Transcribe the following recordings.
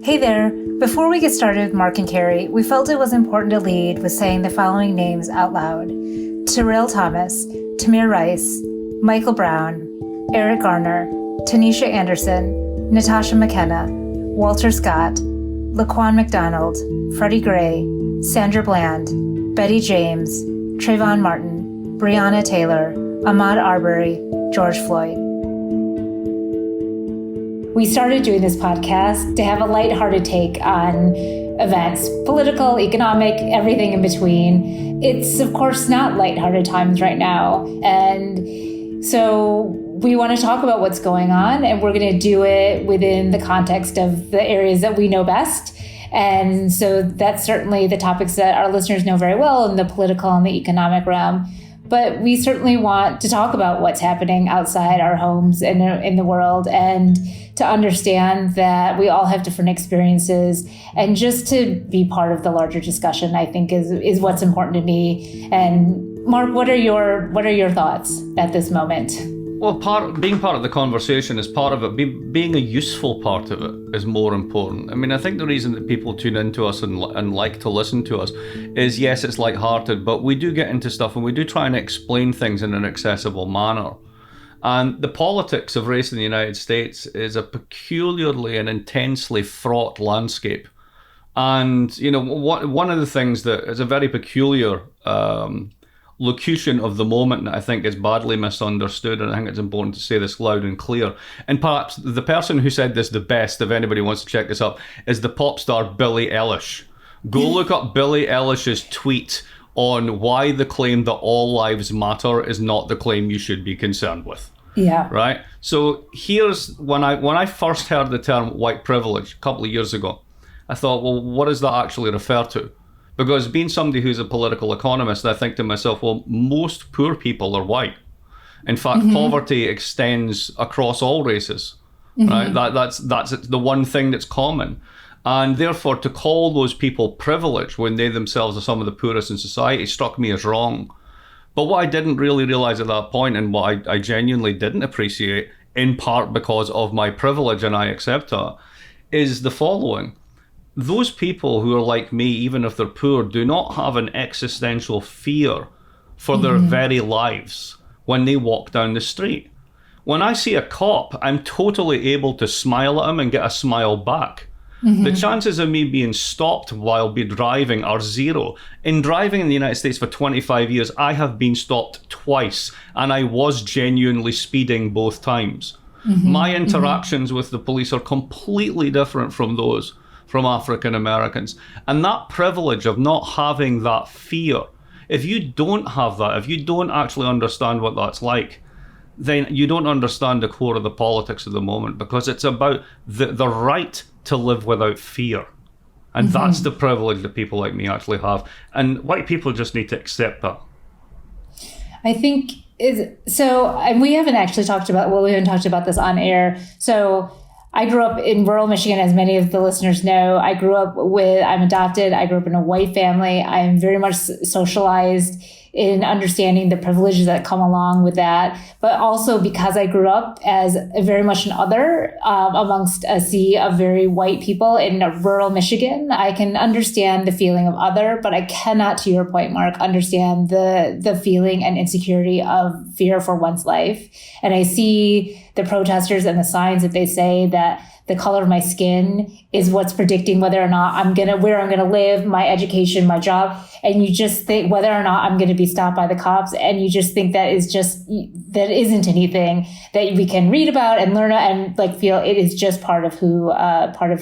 Hey there! Before we get started with Mark and Carrie, we felt it was important to lead with saying the following names out loud. Terrell Thomas, Tamir Rice, Michael Brown, Eric Garner, Tanisha Anderson, Natasha McKenna, Walter Scott, Laquan McDonald, Freddie Gray, Sandra Bland, Betty James, Trayvon Martin, Breonna Taylor, Ahmaud Arbery, George Floyd. We started doing this podcast to have a lighthearted take on events, political, economic, everything in between. It's, of course, not lighthearted times right now. And so we want to talk about what's going on, and we're going to do it within the context of the areas that we know best. And so that's certainly the topics that our listeners know very well in the political and the economic realm. But we certainly want to talk about what's happening outside our homes and in the world, and to understand that we all have different experiences, and just to be part of the larger discussion, I think is what's important to me. And Mark, what are your thoughts at this moment? Well, being part of the conversation is part of it. Being a useful part of it is more important. I mean, I think the reason that people tune into us and like to listen to us is, yes, it's lighthearted, but we do get into stuff and we do try and explain things in an accessible manner. And the politics of race in the United States is a peculiarly and intensely fraught landscape. And, you know, one of the things that is a very peculiar locution of the moment that I think is badly misunderstood, and I think it's important to say this loud and clear. And perhaps the person who said this the best, if anybody wants to check this up, is the pop star Billie Eilish. Go look up Billie Eilish's tweet on why the claim that all lives matter is not the claim you should be concerned with. Yeah. Right? So here's when I first heard the term white privilege a couple of years ago, I thought, well, what does that actually refer to? Because being somebody who's a political economist, I think to myself, well, most poor people are white. In fact, poverty extends across all races, right? That's the one thing that's common. And therefore, to call those people privileged when they themselves are some of the poorest in society struck me as wrong. But what I didn't really realize at that point, and what I genuinely didn't appreciate, in part because of my privilege, and I accept that, is the following. Those people who are like me, even if they're poor, do not have an existential fear for their very lives when they walk down the street. When I see a cop, I'm totally able to smile at him and get a smile back. The chances of me being stopped while driving are zero. In driving in the United States for 25 years, I have been stopped twice, and I was genuinely speeding both times. My interactions with the police are completely different from those from African Americans. And that privilege of not having that fear, if you don't have that, if you don't actually understand what that's like, then you don't understand the core of the politics of the moment, because it's about the right to live without fear. And that's the privilege that people like me actually have. And white people just need to accept that. I think and we haven't actually talked about this on air. So I grew up in rural Michigan, as many of the listeners know. I'm adopted. I grew up in a white family. I am very much socialized in understanding the privileges that come along with that. But also because I grew up as very much an other amongst a sea of very white people in rural Michigan, I can understand the feeling of other, but I cannot, to your point, Mark, understand the feeling and insecurity of fear for one's life. And I see the protesters and the signs that they say that the color of my skin is what's predicting whether or not where I'm gonna live, my education, my job. And you just think whether or not I'm gonna be stopped by the cops. And you just think that isn't anything that we can read about and learn and like feel it is just part of who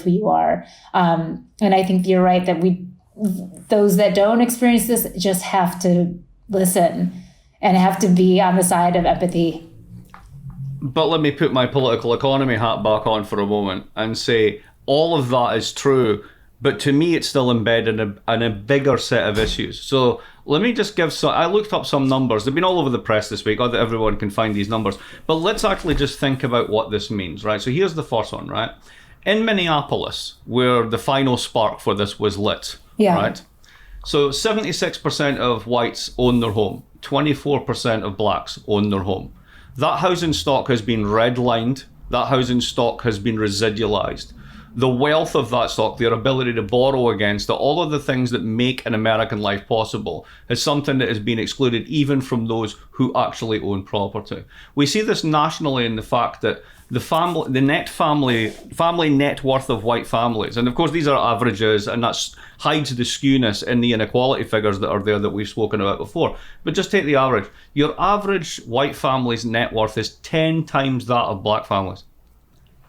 you are. And I think you're right that those that don't experience this just have to listen and have to be on the side of empathy. But let me put my political economy hat back on for a moment and say all of that is true, but to me it's still embedded in a bigger set of issues. So let me just I looked up some numbers. They've been all over the press this week, that everyone can find these numbers. But let's actually just think about what this means, right? So here's the first one, right? In Minneapolis, where the final spark for this was lit, right? So 76% of whites own their home, 24% of blacks own their home. That housing stock has been redlined. That housing stock has been residualized. the wealth of that stock, their ability to borrow against it, all of the things that make an American life possible is something that has been excluded even from those who actually own property. We see this nationally in the fact that the family net worth of white families, and of course these are averages, and that hides the skewness in the inequality figures that are there that we've spoken about before. But just take the average. Your average white family's net worth is 10 times that of black families.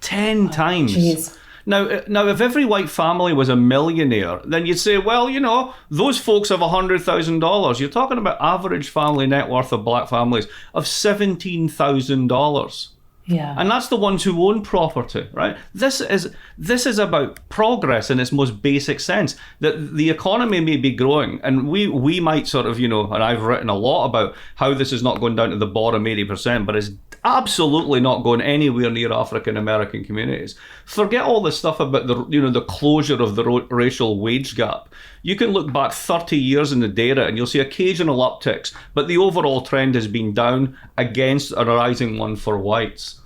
10 times. Geez. Now, if every white family was a millionaire, then you'd say, well, you know, those folks have $100,000. You're talking about average family net worth of black families of $17,000. Yeah. And that's the ones who own property, right? This is about progress in its most basic sense, that the economy may be growing, and we might sort of, you know, and I've written a lot about how this is not going down to the bottom 80%, but it's absolutely not going anywhere near African American communities. Forget all the stuff about the closure of the racial wage gap. You can look back 30 years in the data and you'll see occasional upticks, but the overall trend has been down against a rising one for whites.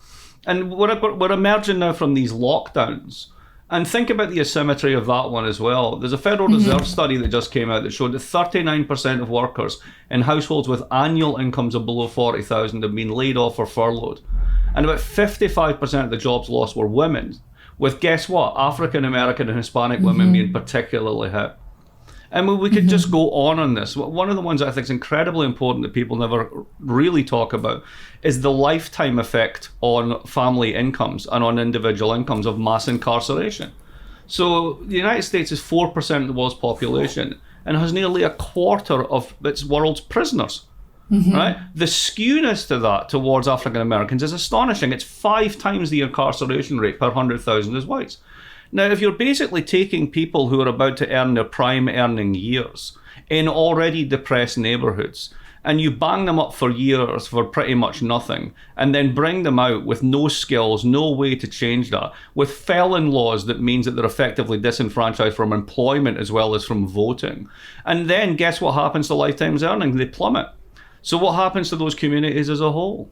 And we're emerging now from these lockdowns. And think about the asymmetry of that one as well. There's a Federal Reserve study that just came out that showed that 39% of workers in households with annual incomes of below 40,000 have been laid off or furloughed. And about 55% of the jobs lost were women, with, guess what, African American and Hispanic women being particularly hit. And we could just go on this. One of the ones that I think is incredibly important that people never really talk about is the lifetime effect on family incomes and on individual incomes of mass incarceration. So the United States is 4% of the world's population and has nearly a quarter of its world's prisoners. Right? The skewness to that towards African Americans is astonishing. It's 5 times the incarceration rate per 100,000 as whites. Now, if you're basically taking people who are about to earn their prime earning years in already depressed neighborhoods, and you bang them up for years for pretty much nothing, and then bring them out with no skills, no way to change that, with felon laws that means that they're effectively disenfranchised from employment as well as from voting. And then guess what happens to lifetime's earnings? They plummet. So what happens to those communities as a whole?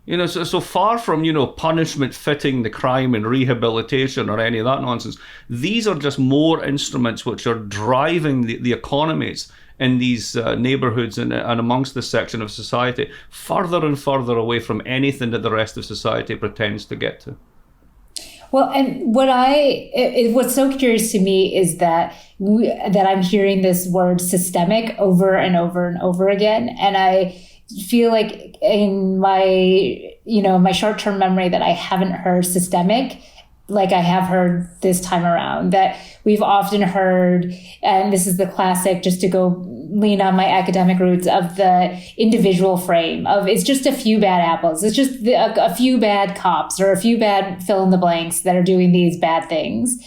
You know, so far from, you know, punishment fitting the crime and rehabilitation or any of that nonsense, these are just more instruments which are driving the economies in these neighborhoods and amongst this section of society further and further away from anything that the rest of society pretends to get to. Well, and what's so curious to me is that I'm hearing this word systemic over and over and over again, and I feel like in my short-term memory that I haven't heard systemic like I have heard this time around. That we've often heard, and this is the classic, just to go lean on my academic roots, of the individual frame of it's just a few bad apples. It's just a few bad cops or a few bad fill in the blanks that are doing these bad things.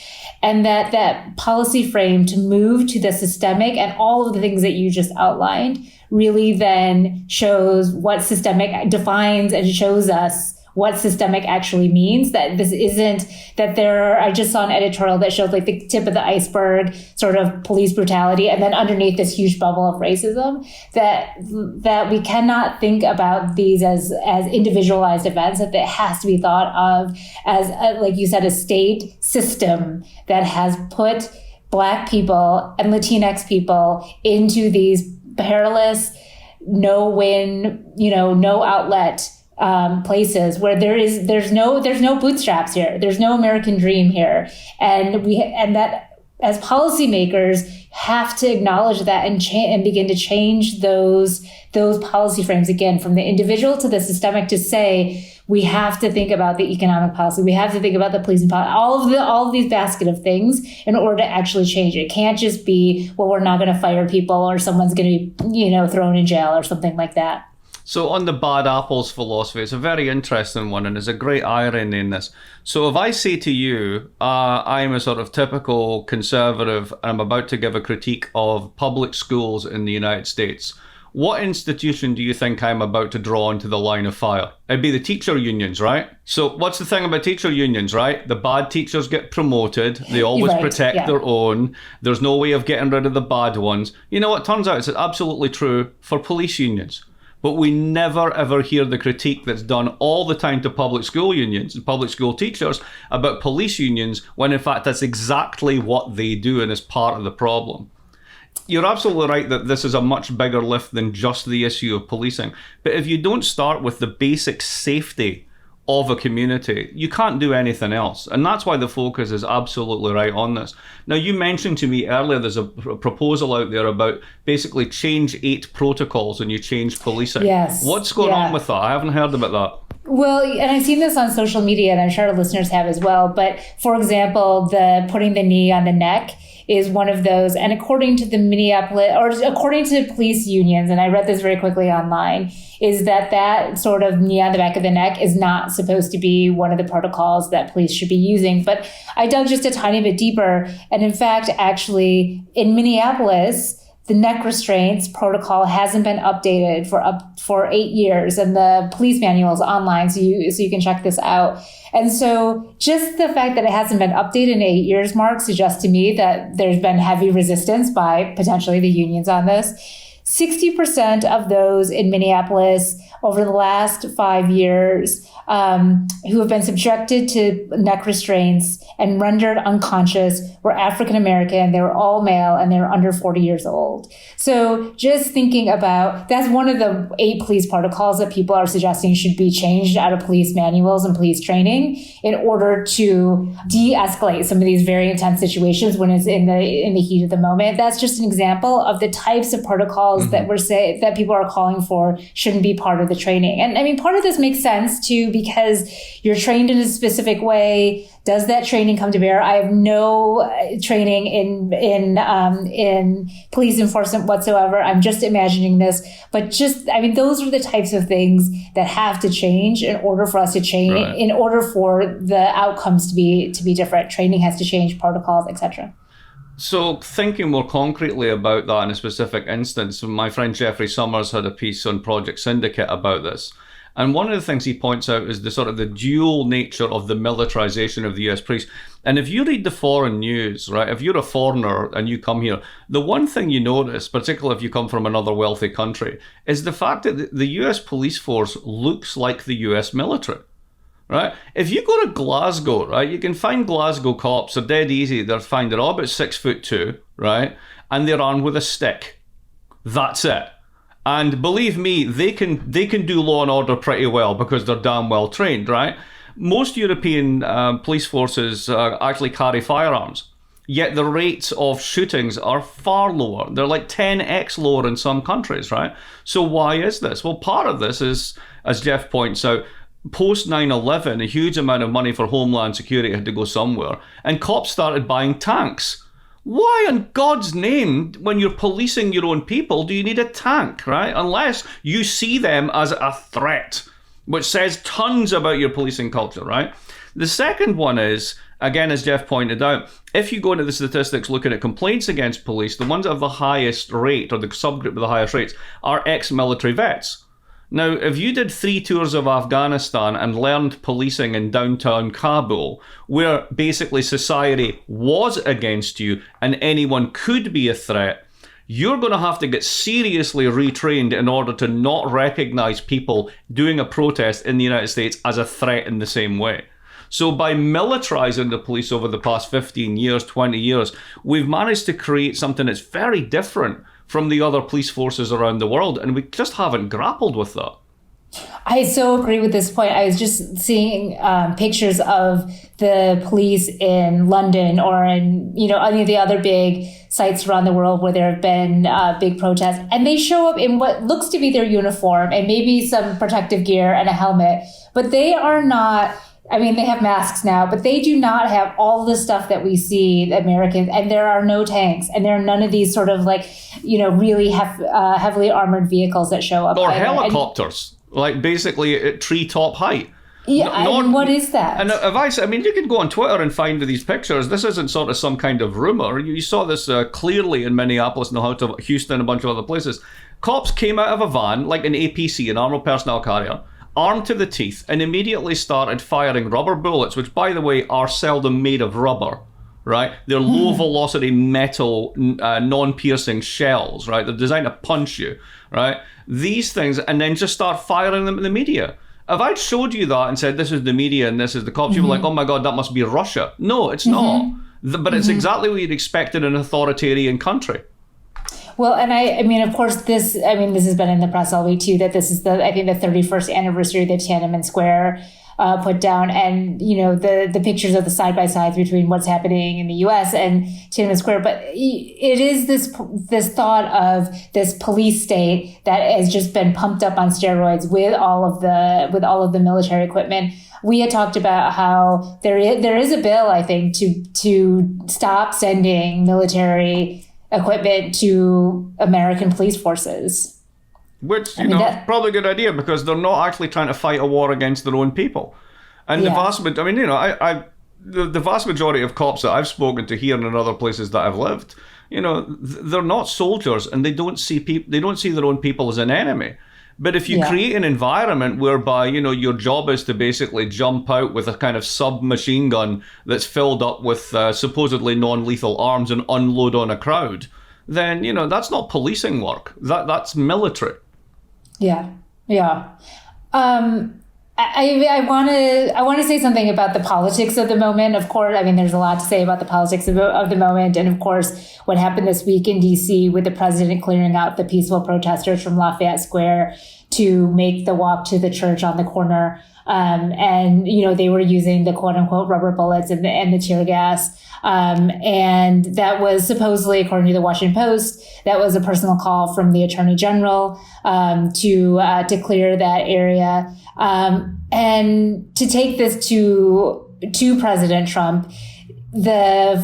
And that policy frame to move to the systemic and all of the things that you just outlined really then shows what systemic defines and shows us what systemic actually means. That this isn't that I just saw an editorial that showed like the tip of the iceberg sort of police brutality, and then underneath this huge bubble of racism, that we cannot think about these as individualized events, that it has to be thought of as, like you said, a state system that has put Black people and Latinx people into these perilous, no-win, no outlet places where there's no bootstraps here. There's no American dream here. And that as policymakers have to acknowledge that and begin to change those policy frames again from the individual to the systemic, to say we have to think about the economic policy. We have to think about the policing policy, all of these basket of things in order to actually change it. It can't just be, well, we're not going to fire people or someone's going to be, thrown in jail or something like that. So on the bad apples philosophy, it's a very interesting one, and there's a great irony in this. So if I say to you, I'm a sort of typical conservative, and I'm about to give a critique of public schools in the United States, what institution do you think I'm about to draw into the line of fire? It'd be the teacher unions, right? So what's the thing about teacher unions, right? The bad teachers get promoted. They always protect their own. There's no way of getting rid of the bad ones. You know what turns out? It's absolutely true for police unions. But we never ever hear the critique that's done all the time to public school unions and public school teachers about police unions, when in fact that's exactly what they do and is part of the problem. You're absolutely right that this is a much bigger lift than just the issue of policing. But if you don't start with the basic safety of a community, you can't do anything else. And that's why the focus is absolutely right on this. Now, you mentioned to me earlier there's a proposal out there about basically change 8 protocols and you change policing. Yes. What's going on with that? I haven't heard about that. Well, and I've seen this on social media, and I'm sure our listeners have as well. But for example, the putting the knee on the neck is one of those. And according to the Minneapolis, or according to police unions, and I read this very quickly online, is that sort of knee on the back of the neck is not supposed to be one of the protocols that police should be using. But I dug just a tiny bit deeper. And in fact, actually, in Minneapolis, the neck restraints protocol hasn't been updated for 8 years, and the police manual is online, so you can check this out. And so just the fact that it hasn't been updated in 8 years, Mark, suggests to me that there's been heavy resistance by potentially the unions on this. 60% of those in Minneapolis over the last 5 years who have been subjected to neck restraints and rendered unconscious were African American. They were all male, and they were under 40 years old. So just thinking about, that's one of the 8 police protocols that people are suggesting should be changed out of police manuals and police training in order to de-escalate some of these very intense situations when it's in the heat of the moment. That's just an example of the types of protocols that that people are calling for shouldn't be part of the training. And I mean, part of this makes sense too, because you're trained in a specific way. Does that training come to bear? I have no training in police enforcement whatsoever. I'm just imagining this, but those are the types of things that have to change in order for us to change, right. In order for the outcomes to be different. Training has to change, protocols, etc. So thinking more concretely about that in a specific instance, my friend Jeffrey Summers had a piece on Project Syndicate about this. And one of the things he points out is the sort of the dual nature of the militarization of the US police. And if you read the foreign news, right, if you're a foreigner and you come here, the one thing you notice, particularly if you come from another wealthy country, is the fact that the US police force looks like the US military. Right? If you go to Glasgow, right, you can find Glasgow cops. They're dead easy. They're fine. They're all about 6'2", right? And they're armed with a stick. That's it. And believe me, they can do law and order pretty well because they're damn well trained, right? Most European police forces actually carry firearms. Yet the rates of shootings are far lower. They're like 10x lower in some countries, right? So why is this? Well, part of this is, as Jeff points out, post 9/11, a huge amount of money for Homeland Security had to go somewhere, and cops started buying tanks. Why in God's name, when you're policing your own people, do you need a tank, right? Unless you see them as a threat, which says tons about your policing culture, right? The second one is, again, as Jeff pointed out, if you go into the statistics looking at complaints against police, the ones that have the highest rate, or the subgroup with the highest rates, are ex-military vets. Now, if you did 3 tours of Afghanistan and learned policing in downtown Kabul, where basically society was against you and anyone could be a threat, you're going to have to get seriously retrained in order to not recognize people doing a protest in the United States as a threat in the same way. So by militarizing the police over the past 15 years, 20 years, we've managed to create something that's very different from the other police forces around the world, and we just haven't grappled with that. I so agree with this point. I was just seeing pictures of the police in London or in any of the other big sites around the world where there have been big protests, and they show up in what looks to be their uniform and maybe some protective gear and a helmet, but they are not. I mean, they have masks now, but they do not have all the stuff that we see the Americans, and there are no tanks, and there are none of these sort of really heavily armored vehicles that show up. Or either. Helicopters, like basically at treetop height. Yeah, what is that? And you can go on Twitter and find these pictures. This isn't sort of some kind of rumor. You saw this clearly in Minneapolis and Houston, a bunch of other places. Cops came out of a van, like an APC, an armored personnel carrier, armed to the teeth, and immediately started firing rubber bullets, which, by the way, are seldom made of rubber, right? They're low-velocity metal, non-piercing shells, right? They're designed to punch you, right? These things, and then just start firing them at the media. If I'd showed you that and said, this is the media and this is the cops, you'd be like, oh my God, that must be Russia. No, it's not. But it's exactly what you'd expect in an authoritarian country. Well, and I mean, of course, this has been in the press all week too, that this is the 31st anniversary that Tiananmen Square put down, and the pictures of the side by sides between what's happening in the U.S. and Tiananmen Square. But it is this thought of this police state that has just been pumped up on steroids with all of the military equipment. We had talked about how there is a bill, I think, to stop sending military equipment to American police forces. Which, probably a good idea, because they're not actually trying to fight a war against their own people. And the vast majority of cops that I've spoken to here and in other places that I've lived, they're not soldiers, and they don't see their own people as an enemy. But if you create an environment whereby, your job is to basically jump out with a kind of submachine gun that's filled up with supposedly non-lethal arms and unload on a crowd, then, that's not policing work. That's military. Yeah. I want to say something about the politics of the moment. Of course, I mean, there's a lot to say about the politics of the moment. And of course, what happened this week in D.C. with the president clearing out the peaceful protesters from Lafayette Square to make the walk to the church on the corner. And they were using the quote unquote rubber bullets and the tear gas. And that was supposedly, according to the Washington Post, that was a personal call from the Attorney General to clear that area. And to take this to President Trump, the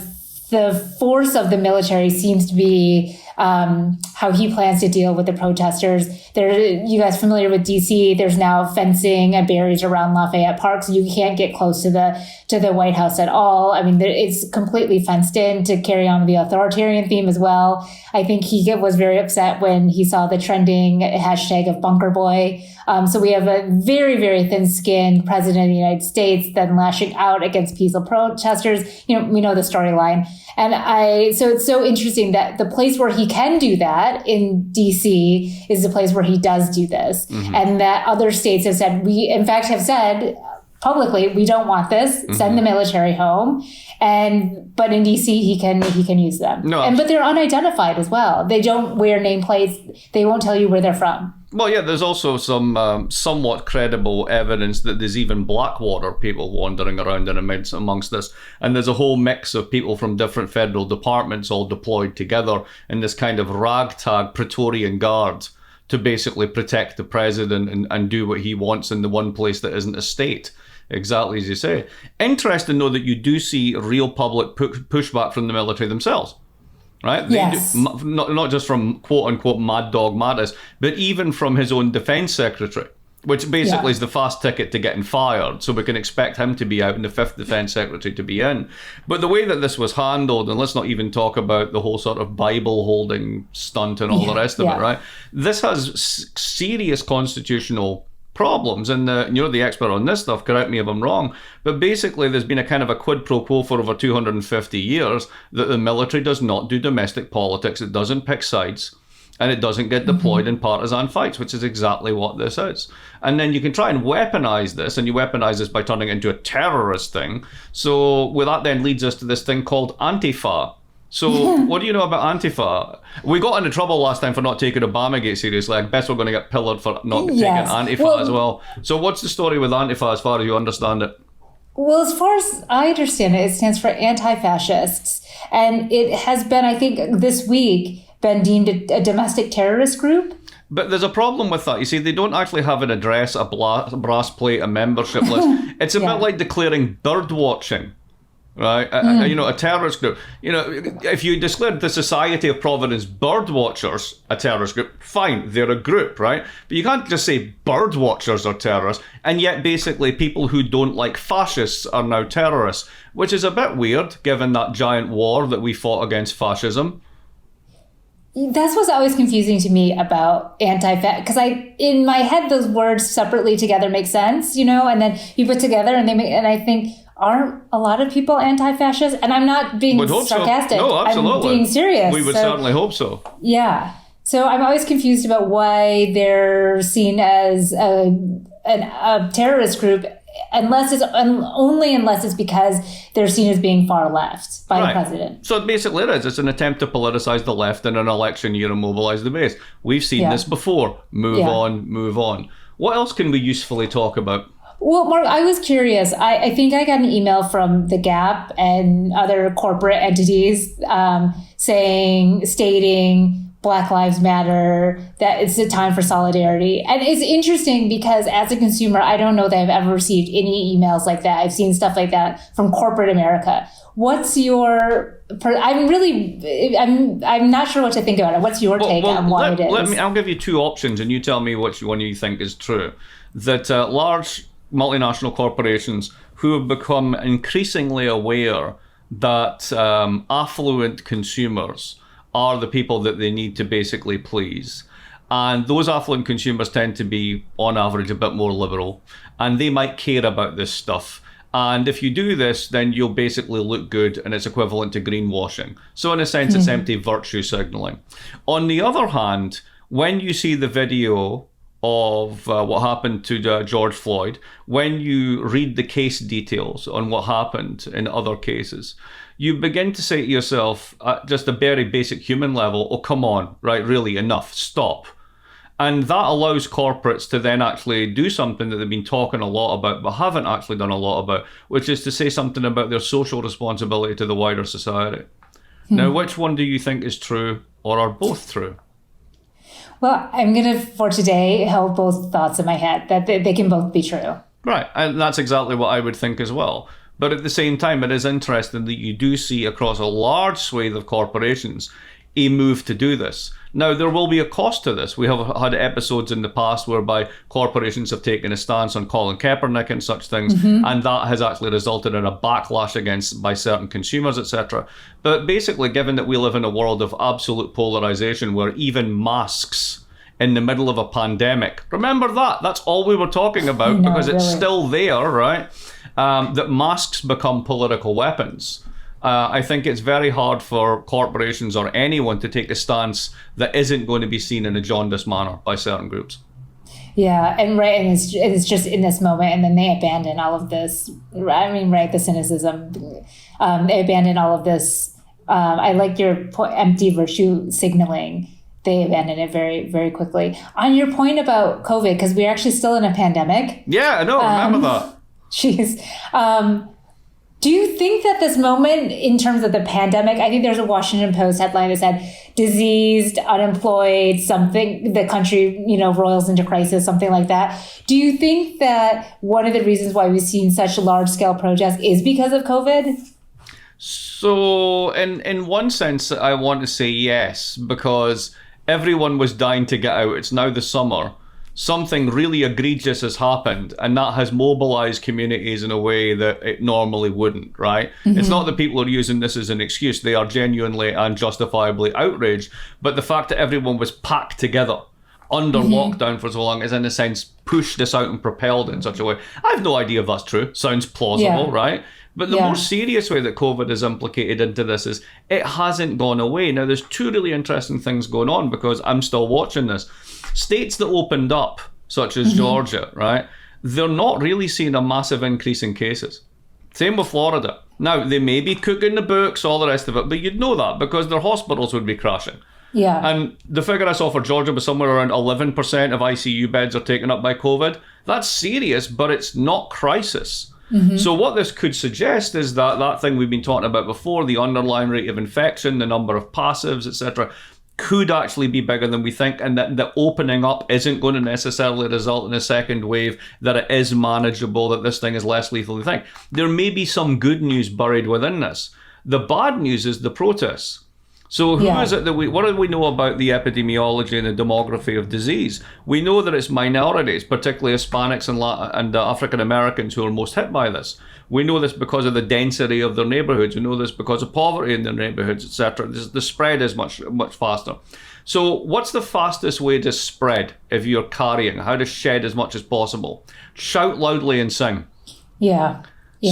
force of the military seems to be how he plans to deal with the protesters. You guys familiar with DC? There's now fencing and barriers around Lafayette Park, so you can't get close to the White House at all. I mean, it's completely fenced in to carry on the authoritarian theme as well. I think he was very upset when he saw the trending hashtag of Bunker Boy. So we have a very, very thin-skinned president of the United States then lashing out against peaceful protesters. We know the storyline. And so it's so interesting that the place where he can do that in DC is the place where he does do this. And that other states have said, have said publicly, we don't want this, send the military home. But in DC, he can use them. But they're unidentified as well. They don't wear nameplates. They won't tell you where they're from. Well, yeah, there's also some somewhat credible evidence that there's even Blackwater people wandering around amongst this. And there's a whole mix of people from different federal departments all deployed together in this kind of ragtag Praetorian Guard to basically protect the president and do what he wants in the one place that isn't a state. Exactly as you say. Interesting, though, that you do see real public pushback from the military themselves. Right? Yes. Not just from quote-unquote Mad Dog Mattis, but even from his own defense secretary, which basically is the fast ticket to getting fired. So we can expect him to be out and the fifth defense secretary to be in. But the way that this was handled, and let's not even talk about the whole sort of Bible-holding stunt and all the rest of it, right? This has serious constitutional problems, and you're the expert on this stuff, correct me if I'm wrong, but basically there's been a kind of a quid pro quo for over 250 years that the military does not do domestic politics, it doesn't pick sides, and it doesn't get deployed in partisan fights, which is exactly what this is. And then you can try and weaponize this, and you weaponize this by turning it into a terrorist thing. So that then leads us to this thing called Antifa. So what do you know about Antifa? We got into trouble last time for not taking Obamagate seriously. I guess we're going to get pillared for not taking Antifa as well. So what's the story with Antifa as far as you understand it? Well, as far as I understand it, it stands for anti-fascists. And it has been, I think, this week, been deemed a domestic terrorist group. But there's a problem with that. You see, they don't actually have an address, a brass plate, a membership list. It's a bit like declaring bird watching. Right, a terrorist group. If you declared the Society of Providence Bird Watchers a terrorist group, fine, they're a group, right? But you can't just say bird watchers are terrorists, and yet basically people who don't like fascists are now terrorists, which is a bit weird given that giant war that we fought against fascism. That's what's always confusing to me about anti-fascist, because in my head those words separately together make sense, and then you put together and I think, aren't a lot of people anti-fascist? And I'm not being sarcastic. So. No, absolutely. I'm being serious. We would certainly hope so. Yeah. So I'm always confused about why they're seen as a terrorist group, unless it's because they're seen as being far left by the president. So basically it is. It's an attempt to politicize the left in an election year and mobilize the base. We've seen this before. Move on. What else can we usefully talk about? Well, Mark, I was curious. I think I got an email from The Gap and other corporate entities stating Black Lives Matter, that it's a time for solidarity. And it's interesting because as a consumer, I don't know that I've ever received any emails like that. I've seen stuff like that from corporate America. What's your... I'm not sure what to think about it. What's your take on why it is? I'll give you two options and you tell me which one you think is true. That large multinational corporations who have become increasingly aware that affluent consumers are the people that they need to basically please. And those affluent consumers tend to be, on average, a bit more liberal. And they might care about this stuff. And if you do this, then you'll basically look good, and it's equivalent to greenwashing. So in a sense, it's empty virtue signaling. On the other hand, when you see the video of what happened to George Floyd, when you read the case details on what happened in other cases, you begin to say to yourself, at just a very basic human level, oh, come on, right, really, enough, stop. And that allows corporates to then actually do something that they've been talking a lot about, but haven't actually done a lot about, which is to say something about their social responsibility to the wider society. Now, which one do you think is true, or are both true? Well, I'm going to, for today, hold both thoughts in my head, that they can both be true. Right, and that's exactly what I would think as well. But at the same time, it is interesting that you do see across a large swathe of corporations a move to do this. Now, there will be a cost to this. We have had episodes in the past whereby corporations have taken a stance on Colin Kaepernick and such things, and that has actually resulted in a backlash by certain consumers, etc. But basically, given that we live in a world of absolute polarization where even masks in the middle of a pandemic, remember that's all we were talking about, because it's still there, right? That masks become political weapons. I think it's very hard for corporations or anyone to take a stance that isn't going to be seen in a jaundiced manner by certain groups. Yeah, and it's just in this moment, and then they abandon all of this. The cynicism. They abandon all of this. I like your empty virtue signaling. They abandon it very, very quickly. On your point about COVID, because we're actually still in a pandemic. Yeah, I know. Remember that. Jeez. Do you think that this moment, in terms of the pandemic, I think there's a Washington Post headline that said, diseased, unemployed, something, the country, roils into crisis, something like that. Do you think that one of the reasons why we've seen such large-scale protests is because of COVID? So, in one sense, I want to say yes, because everyone was dying to get out. It's now the summer. Something really egregious has happened, and that has mobilized communities in a way that it normally wouldn't, right? It's not that people are using this as an excuse. They are genuinely and justifiably outraged. But the fact that everyone was packed together under lockdown for so long is, in a sense, pushed this out and propelled it in such a way. I have no idea if that's true. Sounds plausible, right? But the more serious way that COVID is implicated into this is it hasn't gone away. Now, there's two really interesting things going on, because I'm still watching this. States that opened up, such as Georgia, right, they're not really seeing a massive increase in cases. Same with Florida. Now, they may be cooking the books, all the rest of it, but you'd know that because their hospitals would be crashing. Yeah. And the figure I saw for Georgia was somewhere around 11% of ICU beds are taken up by COVID. That's serious, but it's not crisis. So what this could suggest is that thing we've been talking about before, the underlying rate of infection, the number of passives, etc., could actually be bigger than we think, and that the opening up isn't going to necessarily result in a second wave, that it is manageable, that this thing is less lethal than we think. There may be some good news buried within this. The bad news is the protests. So who is it that what do we know about the epidemiology and the demography of disease? We know that it's minorities, particularly Hispanics and African Americans, who are most hit by this. We know this because of the density of their neighborhoods. We know this because of poverty in their neighborhoods, etc. The spread is much, much faster. So what's the fastest way to spread if you're carrying? How to shed as much as possible? Shout loudly and sing. Yeah.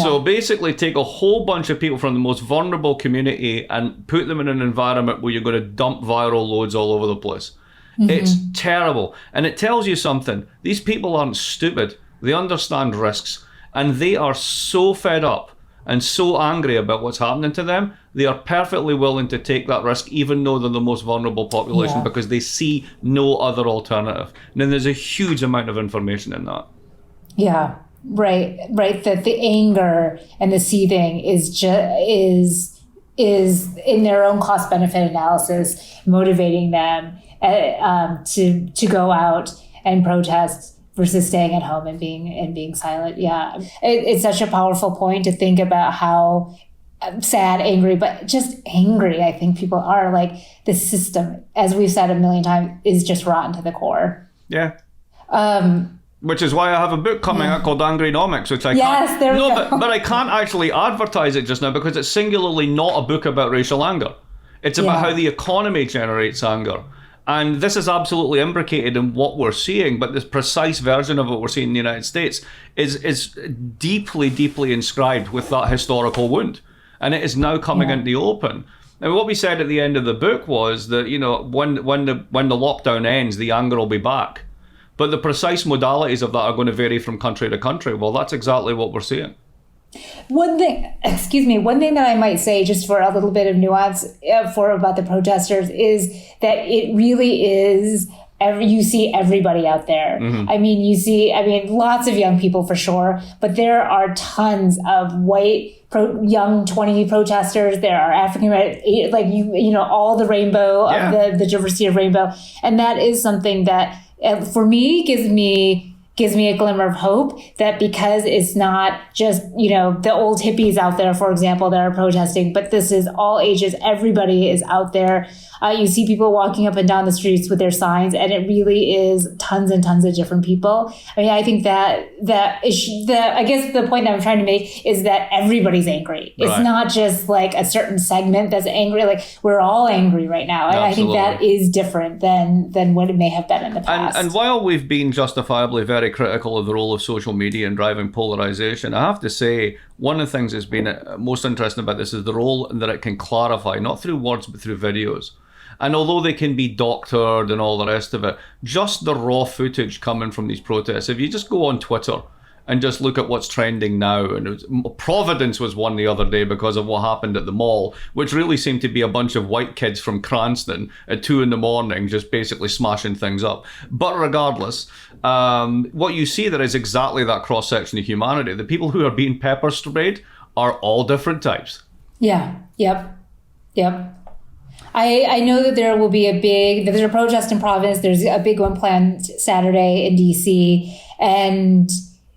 So basically take a whole bunch of people from the most vulnerable community and put them in an environment where you're going to dump viral loads all over the place. It's terrible. And it tells you something. These people aren't stupid. They understand risks. And they are so fed up and so angry about what's happening to them, they are perfectly willing to take that risk, even though they're the most vulnerable population, because they see no other alternative. And then there's a huge amount of information in that. Yeah, right. That the anger and the seething is in their own cost benefit analysis, motivating them to go out and protest versus staying at home and being silent. Yeah, it's such a powerful point to think about how sad, angry, but just angry. I think people are like the system, as we've said a million times, is just rotten to the core. Yeah. Which is why I have a book coming out called Angrynomics, which I can't. There we go. But I can't actually advertise it just now because it's singularly not a book about racial anger. It's about how the economy generates anger. And this is absolutely imbricated in what we're seeing, but this precise version of what we're seeing in the United States is deeply, deeply inscribed with that historical wound. And it is now coming into the open. And what we said at the end of the book was that, you know, when the lockdown ends, the anger will be back. But the precise modalities of that are going to vary from country to country. Well, that's exactly what we're seeing. One thing that I might say, just for a little bit of nuance about the protesters, is that it really is, you see everybody out there. I mean, lots of young people for sure, but there are tons of white, young 20 protesters. There are African, all the rainbow of the diversity of rainbow. And that is something that, for me, gives me a glimmer of hope that because it's not just, the old hippies out there, for example, that are protesting, but this is all ages. Everybody is out there. You see people walking up and down the streets with their signs, and it really is tons and tons of different people. I mean, I think I guess the point that I'm trying to make is that everybody's angry. It's not just like a certain segment that's angry. Like, we're all angry right now. And Absolutely. I think that is different than what it may have been in the past. And while we've been justifiably very critical of the role of social media in driving polarization, I have to say, one of the things that's been most interesting about this is the role that it can clarify, not through words, but through videos. And although they can be doctored and all the rest of it, just the raw footage coming from these protests, if you just go on Twitter and just look at what's trending now, and Providence was one the other day because of what happened at the mall, which really seemed to be a bunch of white kids from Cranston at 2 a.m, just basically smashing things up. But regardless, what you see there is exactly that cross-section of humanity. The people who are being pepper sprayed are all different types. Yeah. Yep. I know that there's a protest in Providence. There's a big one planned Saturday in DC. And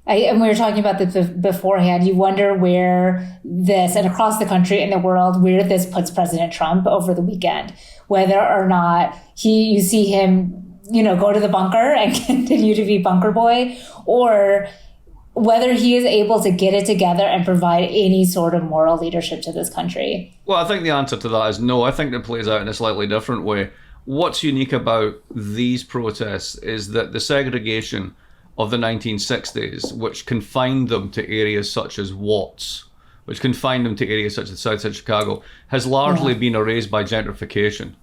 we were talking about this beforehand. You wonder where this, and across the country and the world, where this puts President Trump over the weekend, whether or not you see him, go to the bunker and continue to be bunker boy, or whether he is able to get it together and provide any sort of moral leadership to this country. Well, I think the answer to that is no. I think it plays out in a slightly different way. What's unique about these protests is that the segregation of the 1960s, which confined them to areas such as Watts, which confined them to areas such as the south side of Chicago, has largely been erased by gentrification.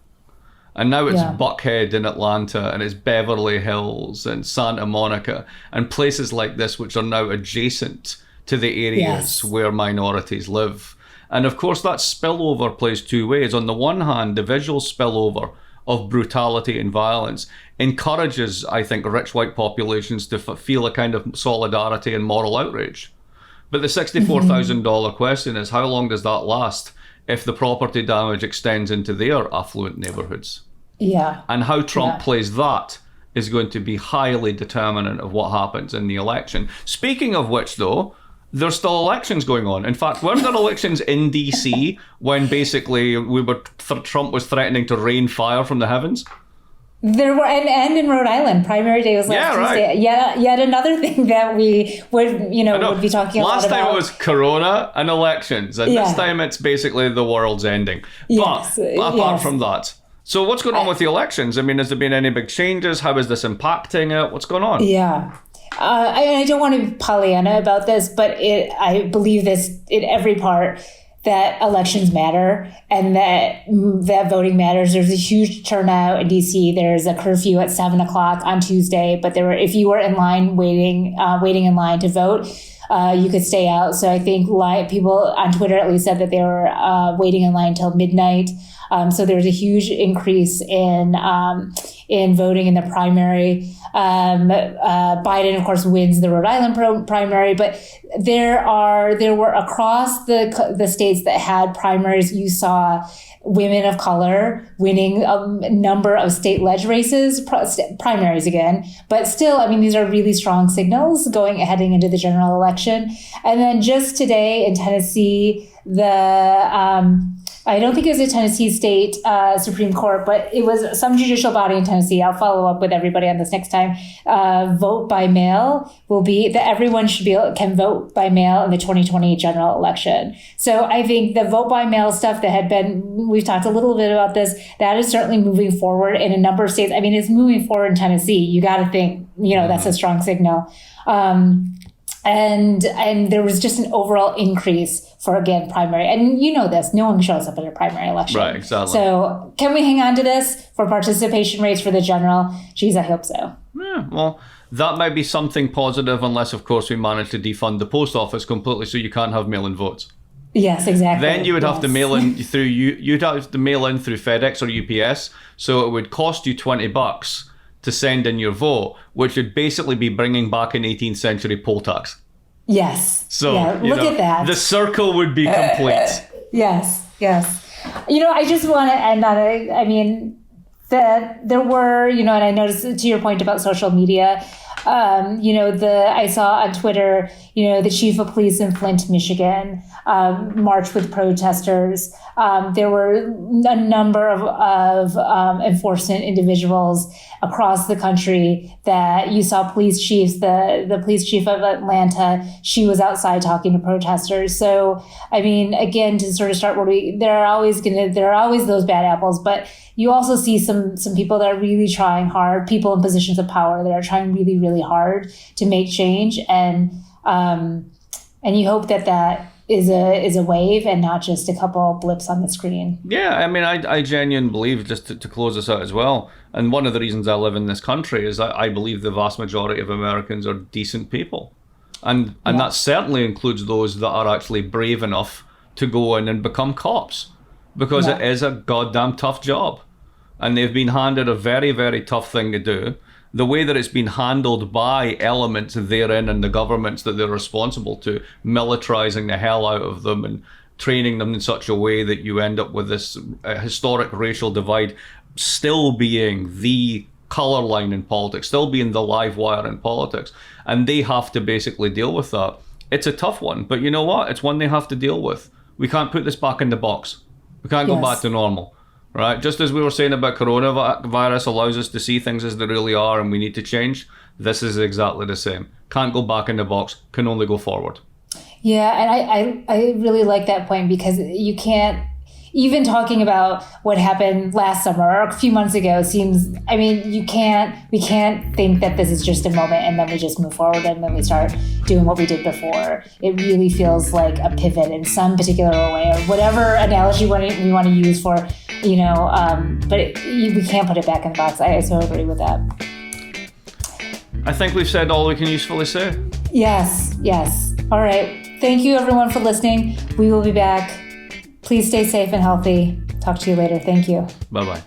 And now it's Buckhead in Atlanta, and it's Beverly Hills and Santa Monica, and places like this which are now adjacent to the areas where minorities live. And of course, that spillover plays two ways. On the one hand, the visual spillover of brutality and violence encourages, I think, rich white populations to feel a kind of solidarity and moral outrage. But the $64,000 question is, how long does that last if the property damage extends into their affluent neighborhoods? Yeah. And how Trump plays that is going to be highly determinant of what happens in the election. Speaking of which, though, there's still elections going on. In fact, weren't there elections in DC when basically Trump was threatening to rain fire from the heavens? There were, and in Rhode Island, primary day was last Tuesday. Yet another thing that we would be talking a lot about. Last time it was Corona and elections, and this time it's basically the world's ending. But apart from that, so what's going on with the elections? I mean, has there been any big changes? How is this impacting it? What's going on? Yeah. I don't want to be Pollyanna about this, but I believe this in every part, that elections matter and that voting matters. There's a huge turnout in DC. There's a curfew at 7:00 on Tuesday, but if you were in line waiting in line to vote, you could stay out. So I think people on Twitter at least said that they were waiting in line until midnight. So there was a huge increase in voting in the primary. Biden, of course, wins the Rhode Island primary, but there were across the states that had primaries, you saw women of color winning a number of state ledge races, primaries again. But still, I mean, these are really strong signals heading into the general election. And then just today in Tennessee, I don't think it was a Tennessee State Supreme Court, but it was some judicial body in Tennessee. I'll follow up with everybody on this next time. Vote by mail will be that everyone can vote by mail in the 2020 general election. So I think the vote by mail stuff we've talked a little bit about this, that is certainly moving forward in a number of states. I mean, it's moving forward in Tennessee. You got to think, that's a strong signal. And there was just an overall increase for, again, primary. And this, no one shows up at a primary election. Right, exactly. So can we hang on to this for participation rates for the general? Geez, I hope so. Yeah, well, that might be something positive unless, of course, we manage to defund the post office completely so you can't have mail-in votes. Yes, exactly. Then you would have to mail in through you'd have to mail in through FedEx or UPS. So it would cost you $20 to send in your vote, which would basically be bringing back an 18th century poll tax. Yes. So look at that. The circle would be complete. Yes. I just want to end on it. I mean, there were, and I noticed to your point about social media, I saw on Twitter, the chief of police in Flint, Michigan, marched with protesters. There were a number of enforcement individuals across the country that you saw police chiefs. The police chief of Atlanta, she was outside talking to protesters. So, I mean, again, to sort of start there are always those bad apples, but you also see some people that are really trying hard, people in positions of power that are trying really, really hard to make change. And you hope that is a wave and not just a couple blips on the screen. Yeah, I mean, I genuinely believe, just to close this out as well, and one of the reasons I live in this country is I believe the vast majority of Americans are decent people. And that certainly includes those that are actually brave enough to go in and become cops. Because it is a goddamn tough job. And they've been handed a very, very tough thing to do. The way that it's been handled by elements therein and the governments that they're responsible to, militarizing the hell out of them and training them in such a way that you end up with this historic racial divide still being the color line in politics, still being the live wire in politics. And they have to basically deal with that. It's a tough one, but you know what? It's one they have to deal with. We can't put this back in the box. We can't go back to normal, right? Just as we were saying about coronavirus allows us to see things as they really are and we need to change, this is exactly the same. Can't go back in the box, can only go forward. Yeah, and I really like that point because you can't, even talking about what happened last summer or a few months ago seems, I mean, we can't think that this is just a moment and then we just move forward and then we start doing what we did before. It really feels like a pivot in some particular way or whatever analogy we want to use for, but we can't put it back in the box. I so agree with that. I think we've said all we can usefully say. Yes. All right. Thank you everyone for listening. We will be back. Please stay safe and healthy. Talk to you later. Thank you. Bye-bye.